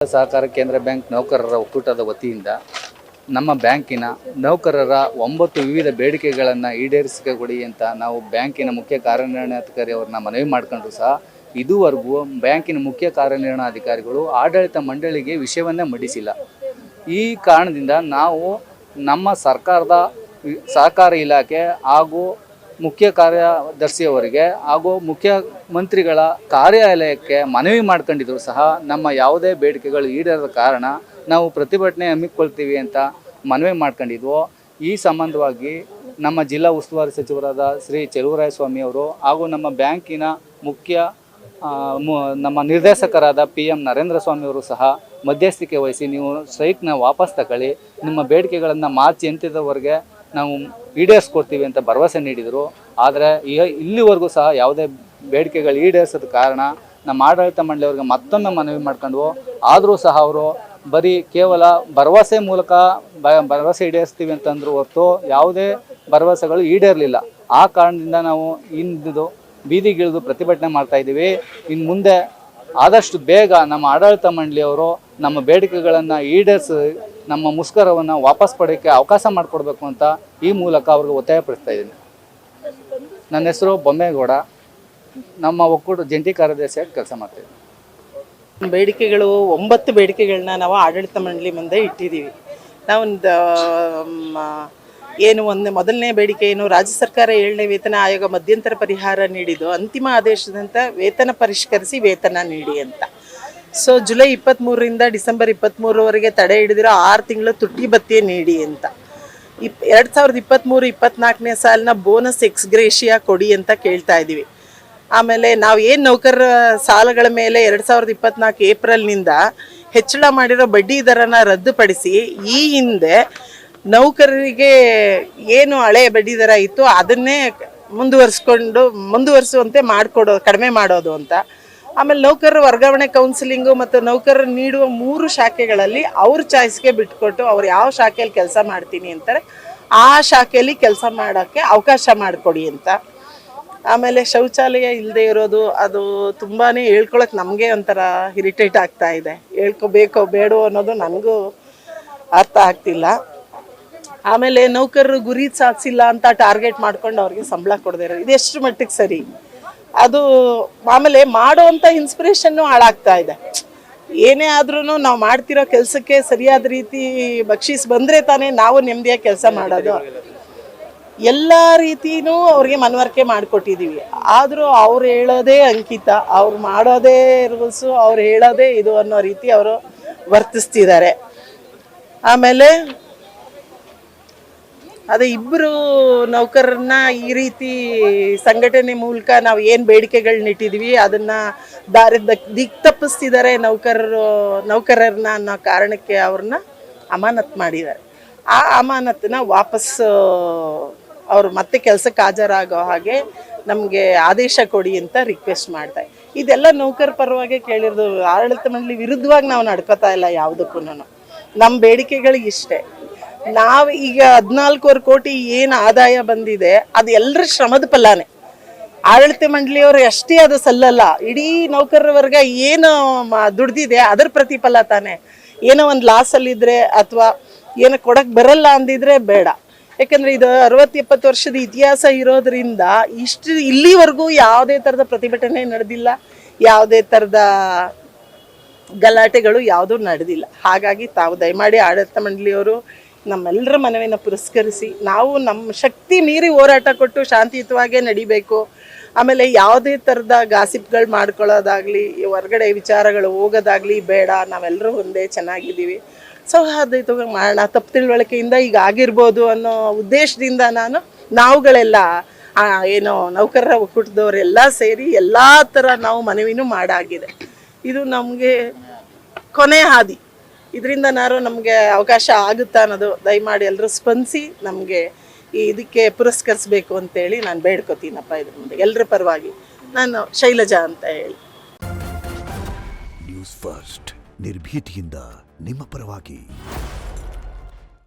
ಸಹಕಾರ ಕೇಂದ್ರ ಬ್ಯಾಂಕ್ ನೌಕರರ ಒಕ್ಕೂಟದ ವತಿಯಿಂದ ನಮ್ಮ ಬ್ಯಾಂಕಿನ ನೌಕರರ 9 ವಿವಿಧ ಬೇಡಿಕೆಗಳನ್ನು ಈಡೇರಿಸಿಕೊಡಿ ಅಂತ ನಾವು ಬ್ಯಾಂಕಿನ ಮುಖ್ಯ ಕಾರ್ಯನಿರ್ವಹಣಾಧಿಕಾರಿ ಅವರನ್ನ ಮನವಿ ಮಾಡ್ಕೊಂಡ್ರು ಸಹ ಇದುವರೆಗೂ ಬ್ಯಾಂಕಿನ ಮುಖ್ಯ ಕಾರ್ಯನಿರ್ವಹಣಾಧಿಕಾರಿಗಳು ಆಡಳಿತ ಮಂಡಳಿಗೆ ವಿಷಯವನ್ನೇ ಮಂಡಿಸಿಲ್ಲ. ಈ ಕಾರಣದಿಂದ ನಾವು ನಮ್ಮ ಸರ್ಕಾರದ ಸಹಕಾರ ಇಲಾಖೆ ಹಾಗೂ ಮುಖ್ಯ ಕಾರ್ಯದರ್ಶಿಯವರಿಗೆ ಹಾಗೂ ಮುಖ್ಯಮಂತ್ರಿಗಳ ಕಾರ್ಯಾಲಯಕ್ಕೆ ಮನವಿ ಮಾಡ್ಕೊಂಡಿದ್ರು ಸಹ ನಮ್ಮ ಯಾವುದೇ ಬೇಡಿಕೆಗಳು ಈಡೇರದ ಕಾರಣ ನಾವು ಪ್ರತಿಭಟನೆ ಹಮ್ಮಿಕೊಳ್ತೀವಿ ಅಂತ ಮನವಿ ಮಾಡ್ಕೊಂಡಿದ್ವು. ಈ ಸಂಬಂಧವಾಗಿ ನಮ್ಮ ಜಿಲ್ಲಾ ಉಸ್ತುವಾರಿ ಸಚಿವರಾದ ಶ್ರೀ ಚೆಲುವರಾಯಸ್ವಾಮಿ ಅವರು ಹಾಗೂ ನಮ್ಮ ಬ್ಯಾಂಕಿನ ನಮ್ಮ ನಿರ್ದೇಶಕರಾದ PM ನರೇಂದ್ರ ಸ್ವಾಮಿ ಅವರು ಸಹ ಮಧ್ಯಸ್ಥಿಕೆ ವಹಿಸಿ ನೀವು ಸ್ಟ್ರೈಕ್ನ ವಾಪಸ್ ತಗೊಳ್ಳಿ, ನಿಮ್ಮ ಬೇಡಿಕೆಗಳನ್ನು ಮಾರ್ಚ್ 8ರವರೆಗೆ ನಾವು ಈಡೇರಿಸ್ಕೊಡ್ತೀವಿ ಅಂತ ಭರವಸೆ ನೀಡಿದರು. ಆದರೆ ಇಲ್ಲಿವರೆಗೂ ಸಹ ಯಾವುದೇ ಬೇಡಿಕೆಗಳು ಈಡೇರಿಸೋದ ಕಾರಣ ನಮ್ಮ ಆಡಳಿತ ಮಂಡಳಿಯವ್ರಿಗೆ ಮತ್ತೊಮ್ಮೆ ಮನವಿ ಮಾಡ್ಕೊಂಡು ಆದರೂ ಸಹ ಅವರು ಬರೀ ಕೇವಲ ಭರವಸೆ ಮೂಲಕ ಭರವಸೆ ಈಡೇರಿಸ್ತೀವಿ ಅಂತಂದ್ರು ಹೊರತು ಯಾವುದೇ ಭರವಸೆಗಳು ಈಡೇರಲಿಲ್ಲ. ಆ ಕಾರಣದಿಂದ ನಾವು ಇಂದು ಬೀದಿಗಿಳಿದು ಪ್ರತಿಭಟನೆ ಮಾಡ್ತಾಯಿದ್ದೀವಿ. ಇನ್ನು ಮುಂದೆ ಆದಷ್ಟು ಬೇಗ ನಮ್ಮ ಆಡಳಿತ ಮಂಡಳಿಯವರು ನಮ್ಮ ಬೇಡಿಕೆಗಳನ್ನು ಈಡೇರಿಸಿ ನಮ್ಮ ಮುಷ್ಕರವನ್ನು ವಾಪಸ್ ಪಡೆಯೋಕ್ಕೆ ಅವಕಾಶ ಮಾಡಿಕೊಡ್ಬೇಕು ಅಂತ ಈ ಮೂಲಕ ಅವ್ರಿಗೆ ಒತ್ತಾಯಪಡಿಸ್ತಾ ಇದ್ದೀನಿ. ನನ್ನ ಹೆಸರು ಬೊಮ್ಮೇಗೌಡ, ನಮ್ಮ ಒಕ್ಕೂಟ ಜಂಟಿ ಕಾರ್ಯದರ್ಶಿಯಾಗಿ ಕೆಲಸ ಮಾಡ್ತಾಯಿದ್ದೀನಿ. ಬೇಡಿಕೆಗಳು 9 ಬೇಡಿಕೆಗಳನ್ನ ನಾವು ಆಡಳಿತ ಮಂಡಳಿ ಮುಂದೆ ಇಟ್ಟಿದ್ದೀವಿ. ನಾವು ಮೊದಲನೇ ಬೇಡಿಕೆ ಏನು, ರಾಜ್ಯ ಸರ್ಕಾರ 7ನೇ ವೇತನ ಆಯೋಗ ಮಧ್ಯಂತರ ಪರಿಹಾರ ನೀಡಿದ್ದು ಅಂತಿಮ ಆದೇಶದಂತ ವೇತನ ಪರಿಷ್ಕರಿಸಿ ವೇತನ ನೀಡಿ ಅಂತ. ಸೊ ಜುಲೈ 23ರಿಂದ ಡಿಸೆಂಬರ್ 23ರವರೆಗೆ ತಡೆ ಹಿಡಿದಿರೋ 6 ತಿಂಗಳು ತುಟ್ಟಿ ಭತ್ಯೆ ನೀಡಿ ಅಂತ. 2023-24ನೇ ಸಾಲಿನ ಬೋನಸ್ ಎಕ್ಸ್ಗ್ರೇಷಿಯಾ ಕೊಡಿ ಅಂತ ಕೇಳ್ತಾ ಇದ್ದೀವಿ. ಆಮೇಲೆ ನಾವು ಏನು ನೌಕರರ ಸಾಲಗಳ ಮೇಲೆ 2024 ಏಪ್ರಿಲ್ನಿಂದ ಹೆಚ್ಚಳ ಮಾಡಿರೋ ಬಡ್ಡಿ ದರನ ರದ್ದುಪಡಿಸಿ ಈ ಹಿಂದೆ ನೌಕರರಿಗೆ ಏನು ಹಳೆ ಬಡ್ಡಿ ದರ ಇತ್ತು ಅದನ್ನೇ ಮುಂದುವರಿಸುವಂತೆ ಕಡಿಮೆ ಮಾಡೋದು ಅಂತ. ಆಮೇಲೆ ನೌಕರರ ವರ್ಗಾವಣೆ ಕೌನ್ಸಿಲಿಂಗು ಮತ್ತು ನೌಕರರು ನೀಡುವ 3 ಶಾಖೆಗಳಲ್ಲಿ ಅವ್ರ ಚಾಯ್ಸ್ಗೆ ಬಿಟ್ಕೊಟ್ಟು ಅವ್ರು ಯಾವ ಶಾಖೆಯಲ್ಲಿ ಕೆಲಸ ಮಾಡ್ತೀನಿ ಅಂತಾರೆ ಆ ಶಾಖೆಯಲ್ಲಿ ಕೆಲಸ ಮಾಡೋಕ್ಕೆ ಅವಕಾಶ ಮಾಡಿಕೊಡಿ ಅಂತ. ಆಮೇಲೆ ಶೌಚಾಲಯ ಇಲ್ಲದೆ ಇರೋದು ಅದು ತುಂಬಾ ಹೇಳ್ಕೊಳಕ್ಕೆ ನಮಗೆ ಒಂಥರ ಇರಿಟೇಟ್ ಆಗ್ತಾ ಇದೆ. ಹೇಳ್ಕೋಬೇಕೋ ಬೇಡೋ ಅನ್ನೋದು ನನಗೂ ಅರ್ಥ ಆಗ್ತಿಲ್ಲ. ಆಮೇಲೆ ನೌಕರರು ಗುರಿ ಸಾಧಿಸಿಲ್ಲ ಅಂತ ಟಾರ್ಗೆಟ್ ಮಾಡ್ಕೊಂಡು ಅವ್ರಿಗೆ ಸಂಬಳ ಕೊಡದೇ ಇರೋದು ಇದು ಎಷ್ಟು ಮಟ್ಟಿಗೆ ಸರಿ? ಅದು ಆಮೇಲೆ ಮಾಡೋವಂಥ ಇನ್ಸ್ಪಿರೇಷನ್ನು ಹಾಳಾಗ್ತಾ ಇದೆ. ಏನೇ ಆದ್ರೂ ನಾವು ಮಾಡ್ತಿರೋ ಕೆಲಸಕ್ಕೆ ಸರಿಯಾದ ರೀತಿ ಬಕ್ಷೀಸ್ ಬಂದರೆ ತಾನೇ ನಾವು ನೆಮ್ಮದಿಯಾಗಿ ಕೆಲಸ ಮಾಡೋದು. ಎಲ್ಲ ರೀತಿಯೂ ಅವ್ರಿಗೆ ಮನವರಿಕೆ ಮಾಡಿಕೊಟ್ಟಿದ್ದೀವಿ. ಆದರೂ ಅವ್ರು ಹೇಳೋದೇ ಅಂಕಿತ, ಅವ್ರು ಮಾಡೋದೇ ರೂಲ್ಸು, ಅವ್ರು ಹೇಳೋದೇ ಇದು ಅನ್ನೋ ರೀತಿ ಅವರು ವರ್ತಿಸ್ತಿದ್ದಾರೆ. ಆಮೇಲೆ ಅದೇ ಇಬ್ಬರು ನೌಕರರನ್ನ ಈ ರೀತಿ ಸಂಘಟನೆ ಮೂಲಕ ನಾವು ಏನು ಬೇಡಿಕೆಗಳನ್ನ ಇಟ್ಟಿದ್ವಿ ಅದನ್ನು ದಿಕ್ ತಪ್ಪಿಸ್ತಿದ್ದಾರೆ ನೌಕರರನ್ನ ಅನ್ನೋ ಕಾರಣಕ್ಕೆ ಅವ್ರನ್ನ ಅಮಾನತ್ ಮಾಡಿದ್ದಾರೆ. ಆ ಅಮಾನತನ್ನ ವಾಪಸ್ಸು ಅವರು ಮತ್ತೆ ಕೆಲಸಕ್ಕೆ ಹಾಜರಾಗೋ ಹಾಗೆ ನಮಗೆ ಆದೇಶ ಕೊಡಿ ಅಂತ ರಿಕ್ವೆಸ್ಟ್ ಮಾಡ್ತಾರೆ. ಇದೆಲ್ಲ ನೌಕರ ಪರವಾಗಿ ಕೇಳಿರೋದು. ಆಡಳಿತ ಮಂಡಳಿ ವಿರುದ್ಧವಾಗಿ ನಾವು ನಡ್ಕೋತಾ ಇಲ್ಲ ಯಾವುದಕ್ಕೂ. ನಮ್ಮ ಬೇಡಿಕೆಗಳಿಗೆ ಇಷ್ಟೇ. ನಾವು ಈಗ 14 ಕೋಟಿ ಏನು ಆದಾಯ ಬಂದಿದೆ ಅದು ಎಲ್ಲರ ಶ್ರಮದ ಫಲನೇ. ಆಡಳಿತ ಮಂಡಳಿಯವರು ಅಷ್ಟೇ ಅದು ಸಲ್ಲಲ್ಲ, ಇಡೀ ನೌಕರರ ವರ್ಗ ಏನು ದುಡ್ದಿದೆ ಅದರ ಪ್ರತಿಫಲ ತಾನೆ. ಏನೋ ಒಂದು ಲಾಸಲ್ಲಿದ್ದರೆ ಅಥವಾ ಏನೋ ಕೊಡಕ್ಕೆ ಬರಲ್ಲ ಅಂದಿದ್ರೆ ಬೇಡ. ಯಾಕಂದರೆ ಇದು 60-70 ವರ್ಷದ ಇತಿಹಾಸ ಇರೋದ್ರಿಂದ ಇಲ್ಲಿವರೆಗೂ ಯಾವುದೇ ಥರದ ಪ್ರತಿಭಟನೆ ನಡೆದಿಲ್ಲ, ಯಾವುದೇ ಥರದ ಗಲಾಟೆಗಳು ಯಾವುದೂ ನಡೆದಿಲ್ಲ. ಹಾಗಾಗಿ ತಾವು ದಯಮಾಡಿ ಆಡಳಿತ ಮಂಡಳಿಯವರು ನಮ್ಮೆಲ್ಲರ ಮನವಿನ ಪುರಸ್ಕರಿಸಿ ನಾವು ನಮ್ಮ ಶಕ್ತಿ ಮೀರಿ ಹೋರಾಟ ಕೊಟ್ಟು ಶಾಂತಿಯುತವಾಗೇ ನಡಿಬೇಕು. ಆಮೇಲೆ ಯಾವುದೇ ಥರದ ಗಾಸಿಪ್ಗಳು ಮಾಡ್ಕೊಳ್ಳೋದಾಗಲಿ ಹೊರಗಡೆ ವಿಚಾರಗಳು ಹೋಗೋದಾಗಲಿ ಬೇಡ. ನಾವೆಲ್ಲರೂ ಒಂದೇ ಚೆನ್ನಾಗಿದ್ದೀವಿ, ಸೌಹಾರ್ದಯುತವಾಗಿ ಮಾಡೋಣ. ತಪ್ಪು ತಿಳುವಳಿಕೆಯಿಂದ ಈಗ ಆಗಿರ್ಬೋದು ಅನ್ನೋ ಉದ್ದೇಶದಿಂದ ನಾವುಗಳೆಲ್ಲ ಏನೋ ನೌಕರರ ಒಕ್ಕೂಟದವರೆಲ್ಲ ಸೇರಿ ಎಲ್ಲ ಥರ ನಾವು ಮನವಿನೂ ಮಾಡಾಗಿದೆ. ಇದು ನಮಗೆ ಕೊನೆ ಹಾದಿ. ಇದರಿಂದ ನಮಗೆ ಅವಕಾಶ ಆಗುತ್ತಾ ಅನ್ನೋದು ದಯಮಾಡಿ ಎಲ್ಲರೂ ಸ್ಪಂದಿಸಿ ನಮಗೆ ಇದಕ್ಕೆ ಪುರಸ್ಕರಿಸಬೇಕು ಅಂತೇಳಿ ನಾನು ಬೇಡ್ಕೋತೀನಪ್ಪ. ಇದ್ರ ಮುಂದೆ ಎಲ್ಲರ ಪರವಾಗಿ ನಾನು ಶೈಲಜಾ ಅಂತ ಹೇಳಿ. ನ್ಯೂಸ್ ಫಸ್ಟ್ ನಿರ್ಭೀತಿಯಿಂದ ನಿಮ್ಮ ಪರವಾಗಿ.